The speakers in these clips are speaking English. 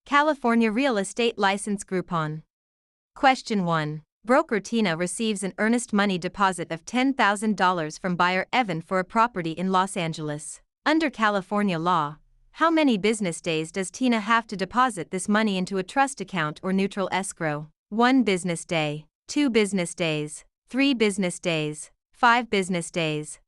California Real Estate License Groupon. Question 1. Broker Tina receives an earnest money deposit of $10,000 from buyer Evan for a property in Los Angeles. Under California law, how many business days does Tina have to deposit this money into a trust account or neutral escrow? 1 business day, 2 business days, 3 business days, 5 business days.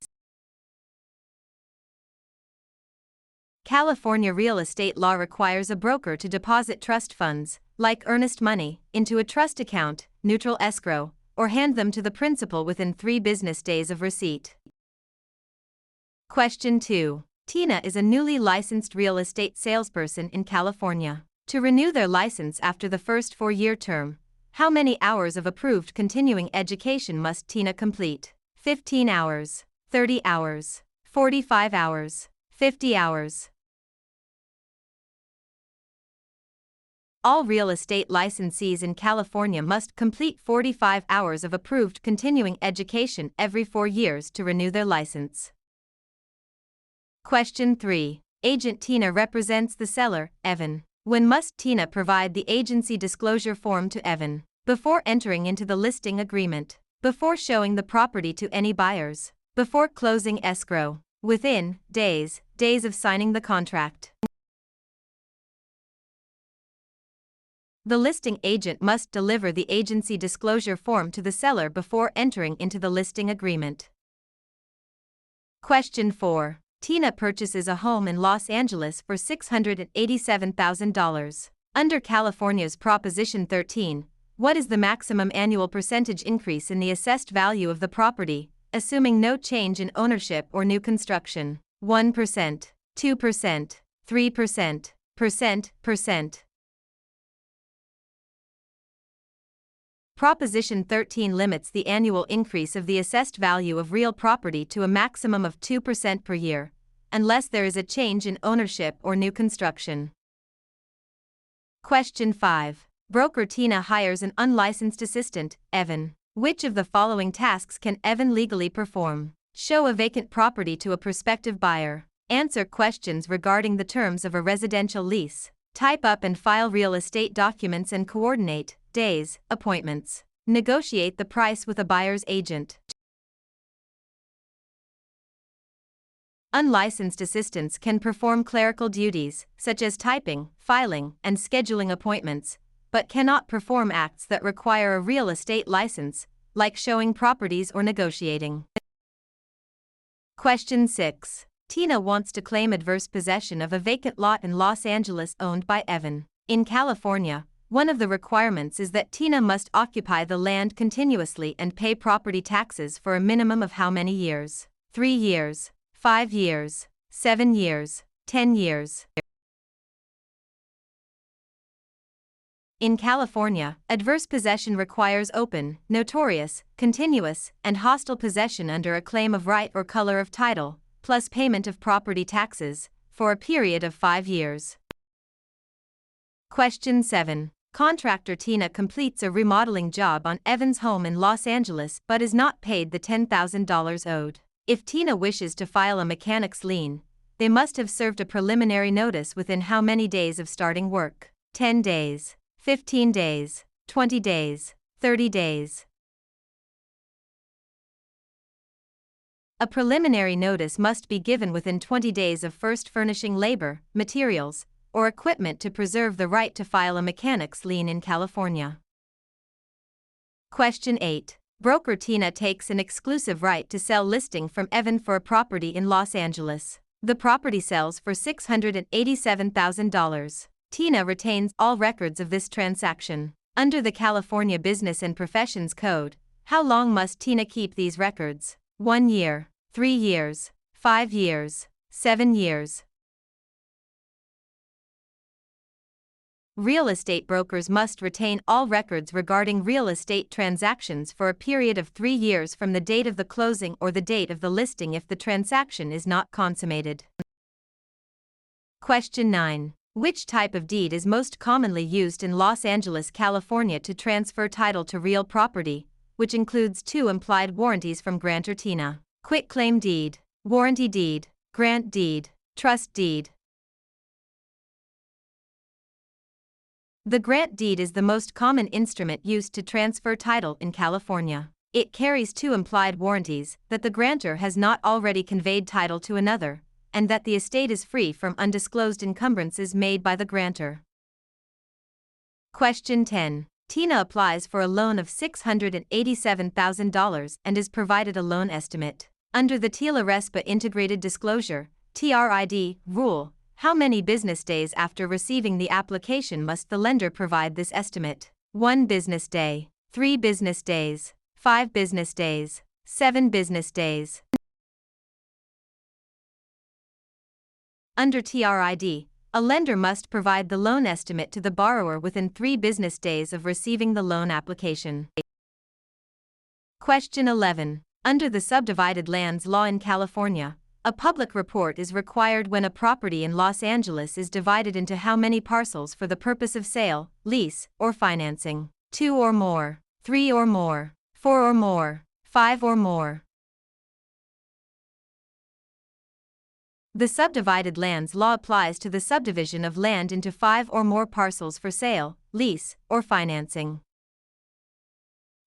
California real estate law requires a broker to deposit trust funds, like earnest money, into a trust account, neutral escrow, or hand them to the principal within 3 business days of receipt. Question 2. Tina is a newly licensed real estate salesperson in California. To renew their license after the first 4-year term, how many hours of approved continuing education must Tina complete? 15 hours, 30 hours, 45 hours, 50 hours. All real estate licensees in California must complete 45 hours of approved continuing education every 4 years to renew their license. Question 3. Agent Tina represents the seller, Evan. When must Tina provide the agency disclosure form to Evan? Before entering into the listing agreement, before showing the property to any buyers, before closing escrow, within days of signing the contract. The listing agent must deliver the agency disclosure form to the seller before entering into the listing agreement. Question 4. Tina purchases a home in Los Angeles for $687,000. Under California's Proposition 13, what is the maximum annual percentage increase in the assessed value of the property, assuming no change in ownership or new construction? 1%, 2%, 3%, percent. Proposition 13 limits the annual increase of the assessed value of real property to a maximum of 2% per year, unless there is a change in ownership or new construction. Question 5. Broker Tina hires an unlicensed assistant, Evan. Which of the following tasks can Evan legally perform? Show a vacant property to a prospective buyer. Answer questions regarding the terms of a residential lease. Type up and file real estate documents and coordinate days, appointments. Negotiate the price with a buyer's agent. Unlicensed assistants can perform clerical duties, such as typing, filing, and scheduling appointments, but cannot perform acts that require a real estate license, like showing properties or negotiating. Question 6. Tina wants to claim adverse possession of a vacant lot in Los Angeles owned by Evan. In California, one of the requirements is that Tina must occupy the land continuously and pay property taxes for a minimum of how many years? 3 years, 5 years, 7 years, 10 years. In California, adverse possession requires open, notorious, continuous, and hostile possession under a claim of right or color of title, plus payment of property taxes, for a period of 5 years. Question 7. Contractor Tina completes a remodeling job on Evan's home in Los Angeles but is not paid the $10,000 owed. If Tina wishes to file a mechanic's lien, they must have served a preliminary notice within how many days of starting work? 10 days, 15 days, 20 days, 30 days. A preliminary notice must be given within 20 days of first furnishing labor, materials, or equipment to preserve the right to file a mechanic's lien in California. Question 8. Broker Tina takes an exclusive right to sell listing from Evan for a property in Los Angeles. The property sells for $687,000. Tina retains all records of this transaction. Under the California Business and Professions Code, how long must Tina keep these records? 1 year, 3 years, 5 years, 7 years. Real estate brokers must retain all records regarding real estate transactions for a period of 3 years from the date of the closing or the date of the listing if the transaction is not consummated. Question 9. Which type of deed is most commonly used in Los Angeles, California to transfer title to real property, which includes 2 implied warranties from grantor Tina? Quitclaim deed, warranty deed, grant deed, trust deed. The grant deed is the most common instrument used to transfer title in California. It carries two implied warranties: that the grantor has not already conveyed title to another, and that the estate is free from undisclosed encumbrances made by the grantor. Question 10. Tina applies for a loan of $687,000 and is provided a loan estimate. Under the TILA-RESPA Integrated Disclosure (TRID) rule, how many business days after receiving the application must the lender provide this estimate? 1 business day, 3 business days, 5 business days, 7 business days. Under TRID, a lender must provide the loan estimate to the borrower within 3 business days of receiving the loan application. Question 11. Under the subdivided lands law in California, a public report is required when a property in Los Angeles is divided into how many parcels for the purpose of sale, lease, or financing? 2 or more, 3 or more, 4 or more, 5 or more. The subdivided lands law applies to the subdivision of land into 5 or more parcels for sale, lease, or financing.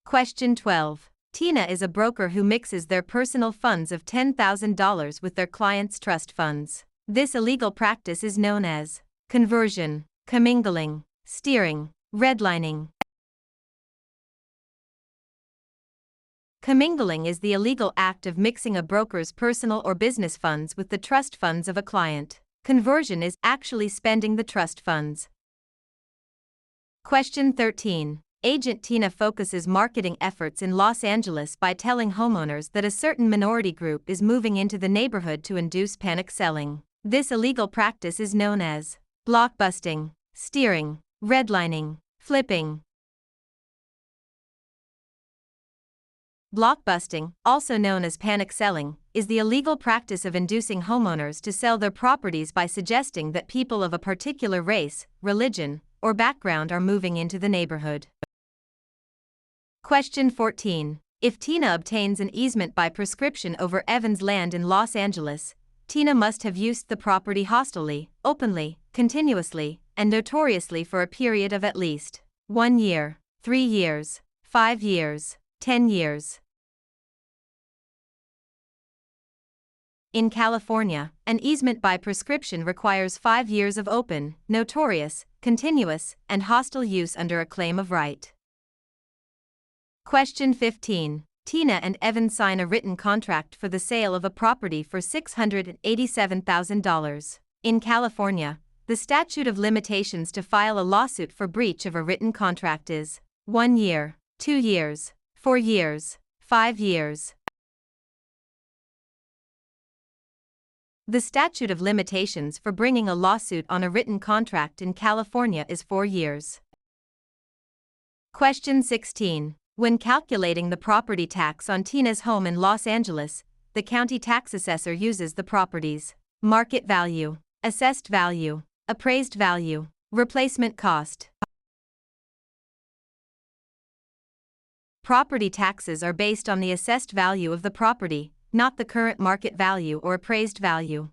Question 12. Tina is a broker who mixes their personal funds of $10,000 with their clients' trust funds. This illegal practice is known as conversion, commingling, steering, redlining. Commingling is the illegal act of mixing a broker's personal or business funds with the trust funds of a client. Conversion is actually spending the trust funds. Question 13. Agent Tina focuses marketing efforts in Los Angeles by telling homeowners that a certain minority group is moving into the neighborhood to induce panic selling. This illegal practice is known as blockbusting, steering, redlining, flipping. Blockbusting, also known as panic selling, is the illegal practice of inducing homeowners to sell their properties by suggesting that people of a particular race, religion, or background are moving into the neighborhood. Question 14. If Tina obtains an easement by prescription over Evan's land in Los Angeles, Tina must have used the property hostilely, openly, continuously, and notoriously for a period of at least 1 year, 3 years, 5 years, 10 years. In California, an easement by prescription requires 5 years of open, notorious, continuous, and hostile use under a claim of right. Question 15. Tina and Evan sign a written contract for the sale of a property for $687,000. In California, the statute of limitations to file a lawsuit for breach of a written contract is 1 year, 2 years, 4 years, 5 years. The statute of limitations for bringing a lawsuit on a written contract in California is 4 years. Question 16. When calculating the property tax on Tina's home in Los Angeles, the county tax assessor uses the property's market value, assessed value, appraised value, replacement cost. Property taxes are based on the assessed value of the property, not the current market value or appraised value.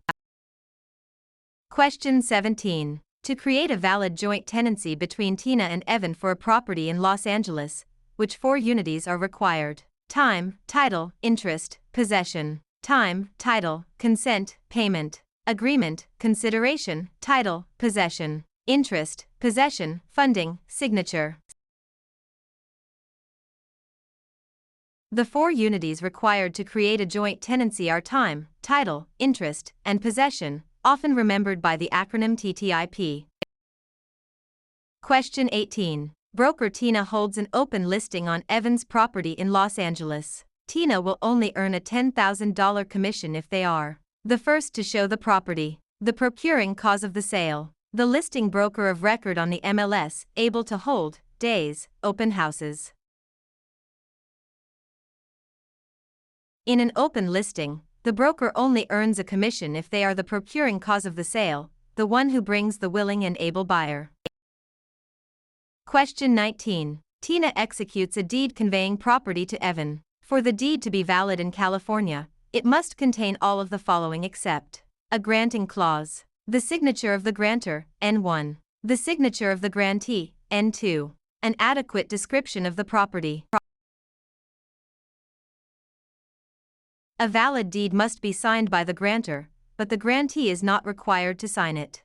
Question 17. To create a valid joint tenancy between Tina and Evan for a property in Los Angeles, which 4 unities are required? Time, title, interest, possession. Time, title, consent, payment. Agreement, consideration, title, possession. Interest, possession, funding, signature. The 4 unities required to create a joint tenancy are time, title, interest, and possession, often remembered by the acronym TTIP. Question 18. Broker Tina holds an open listing on Evan's property in Los Angeles. Tina will only earn a $10,000 commission if they are the first to show the property, the procuring cause of the sale, the listing broker of record on the MLS, able to hold days, open houses. In an open listing, the broker only earns a commission if they are the procuring cause of the sale, the one who brings the willing and able buyer. Question 19. Tina executes a deed conveying property to Evan. For the deed to be valid in California, it must contain all of the following except a granting clause, the signature of the grantor, N1, The signature of the grantee. N2. An adequate description of the property. A valid deed must be signed by the grantor, but the grantee is not required to sign it.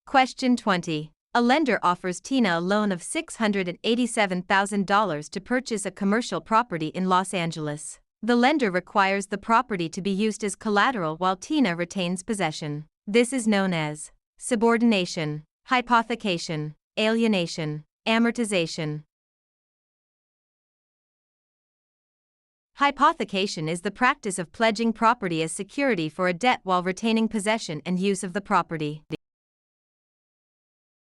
Question 20. A lender offers Tina a loan of $687,000 to purchase a commercial property in Los Angeles. The lender requires the property to be used as collateral while Tina retains possession. This is known as subordination, hypothecation, alienation, amortization. Hypothecation is the practice of pledging property as security for a debt while retaining possession and use of the property.